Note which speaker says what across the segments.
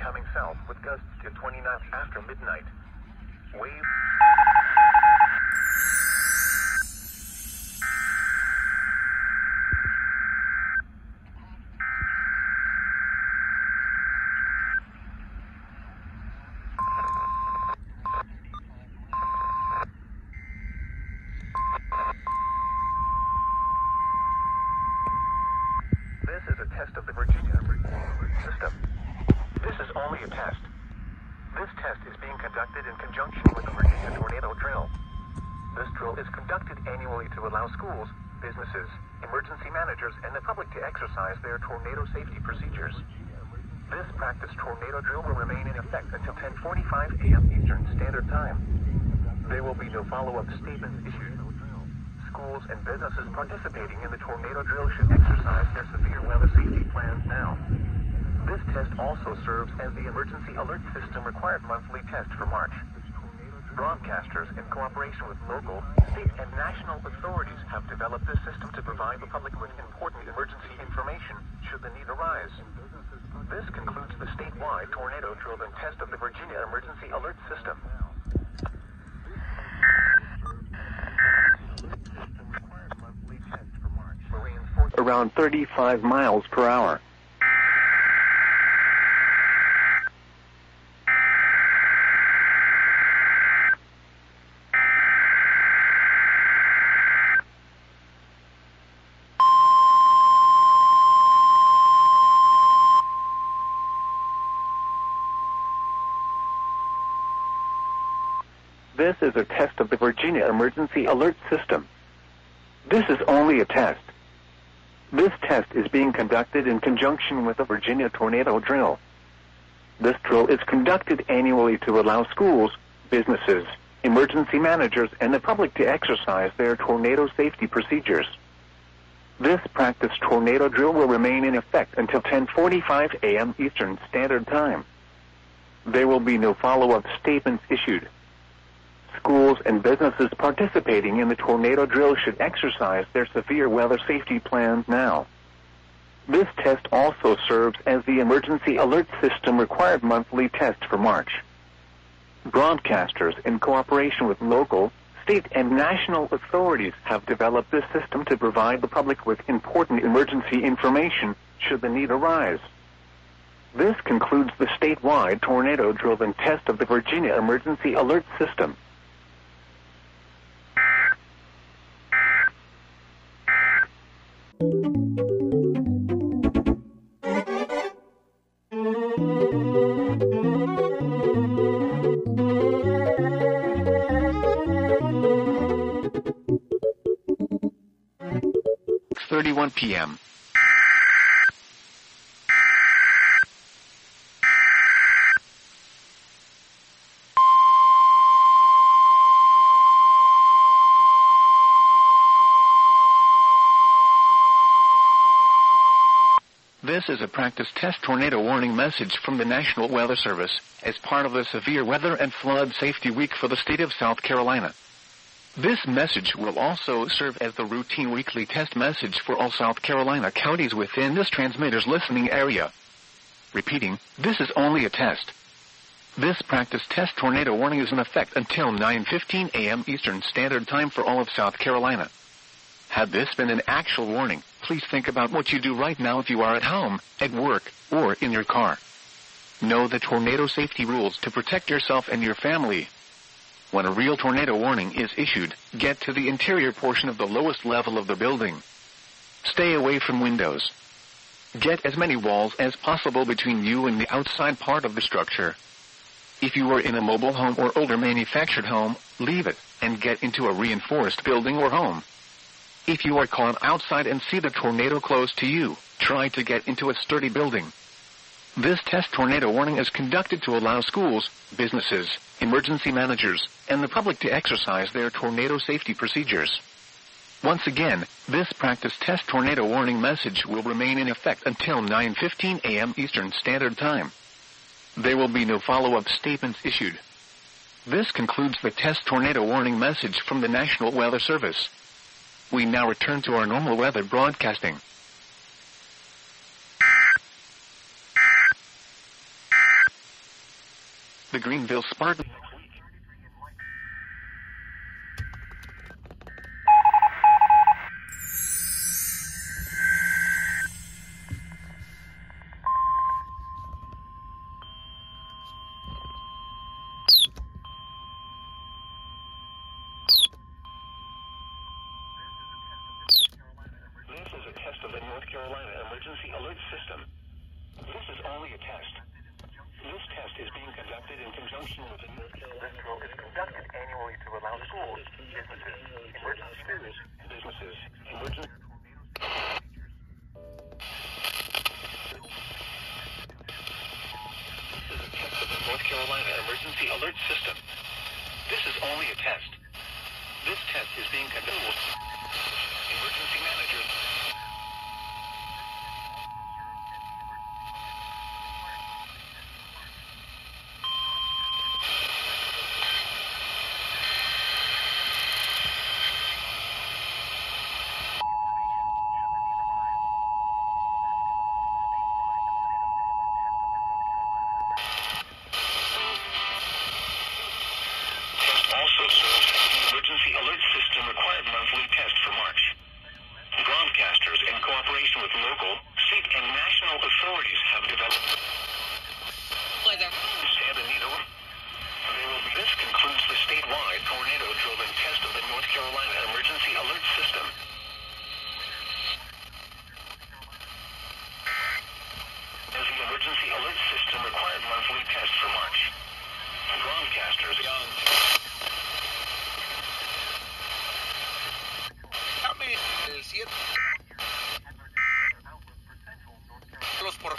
Speaker 1: coming south with gusts to 20 knots after midnight. Wave. This is a test of the Virginia system. This is only a test. This test is being conducted in conjunction with the Virginia tornado drill. This drill is conducted annually to allow schools, businesses, emergency managers, and the public to exercise their tornado safety procedures. This practice tornado drill will remain in effect until 10:45 a.m. Eastern Standard Time. There will be no follow-up statements issued. Schools and businesses participating in the tornado drill should exercise their severe weather safety plans now. This test also serves as the emergency alert system required monthly test for March. Broadcasters, in cooperation with local, state, and national authorities, have developed this system to provide the public with important emergency information should the need arise. This concludes the statewide tornado drill and test of the Virginia Emergency Alert System.
Speaker 2: Around 35 miles per hour. This is a test of the Virginia Emergency Alert System. This is only a test. This test is being conducted in conjunction with the Virginia tornado drill. This drill is conducted annually to allow schools, businesses, emergency managers, and the public to exercise their tornado safety procedures. This practice tornado drill will remain in effect until 10:45 a.m. Eastern Standard Time. There will be no follow-up statements issued. Schools and businesses participating in the tornado drill should exercise their severe weather safety plans now. This test also serves as the emergency alert system required monthly test for March. Broadcasters, in cooperation with local, state, and national authorities, have developed this system to provide the public with important emergency information should the need arise. This concludes the statewide tornado drill and test of the Virginia Emergency Alert System. It's 31 p.m. This is a practice test tornado warning message from the National Weather Service as part of the Severe Weather and Flood Safety Week for the state of South Carolina. This message will also serve as the routine weekly test message for all South Carolina counties within this transmitter's listening area. Repeating, this is only a test. This practice test tornado warning is in effect until 9:15 a.m. Eastern Standard Time for all of South Carolina. Had this been an actual warning, please think about what you do right now if you are at home, at work, or in your car. Know the tornado safety rules to protect yourself and your family. When a real tornado warning is issued, get to the interior portion of the lowest level of the building. Stay away from windows. Get as many walls as possible between you and the outside part of the structure. If you are in a mobile home or older manufactured home, leave it and get into a reinforced building or home. If you are caught outside and see the tornado close to you, try to get into a sturdy building. This test tornado warning is conducted to allow schools, businesses, emergency managers, and the public to exercise their tornado safety procedures. Once again, this practice test tornado warning message will remain in effect until 9:15 a.m. Eastern Standard Time. There will be no follow-up statements issued. This concludes the test tornado warning message from the National Weather Service. We now return to our normal weather broadcasting. the Greenville Spartan.
Speaker 1: This is a test of the North Carolina Emergency Alert System. This is only a test. This test is being conducted in conjunction with the North Carolina. This drill is conducted annually to allow schools, businesses, emergency centers, emergency. This is a test of the North Carolina Emergency Alert System. This is only a test. This test is being conducted. Emergency managers. Also serves as the Emergency Alert System required monthly test for March. Broadcasters, in cooperation with local, state, and national authorities, have developed Sand and Needle. This concludes the statewide tornado drill and test of the North Carolina Emergency Alert System. As the Emergency Alert System required monthly test for March. Broadcasters. Los por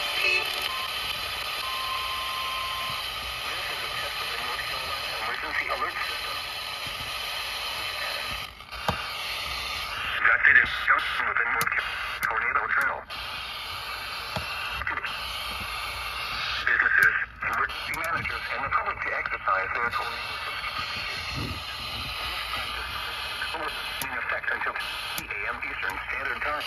Speaker 1: Emergency Alert System. Conducted in conjunction with the North Carolina Tornado Drill. Businesses, emergency managers, and the public to exercise their authority. In effect until 8 a.m. Eastern Standard Time.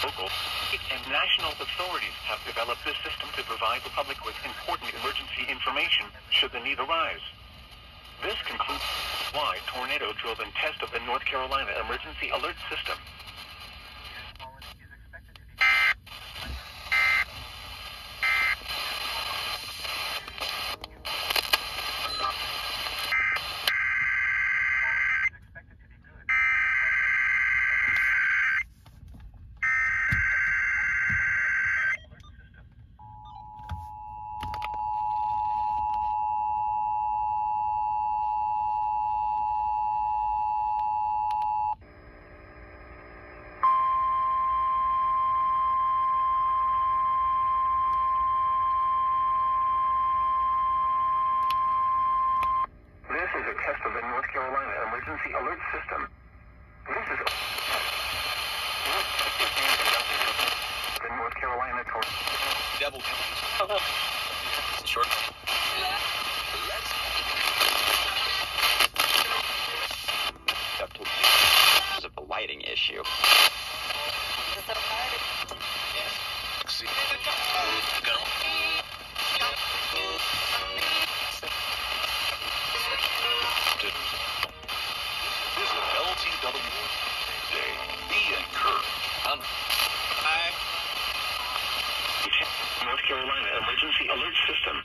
Speaker 1: Local, state, and national authorities have developed this system to provide the public with important emergency information should the need arise. This concludes the wide tornado drill and test of the North Carolina Emergency Alert System. This is a test of the North Carolina Emergency Alert System. This is being conducted in the North Carolina Double. Short.
Speaker 3: Because of the lighting issue.
Speaker 1: This is LTW Day. B and Kurt. North Carolina Emergency Alert System.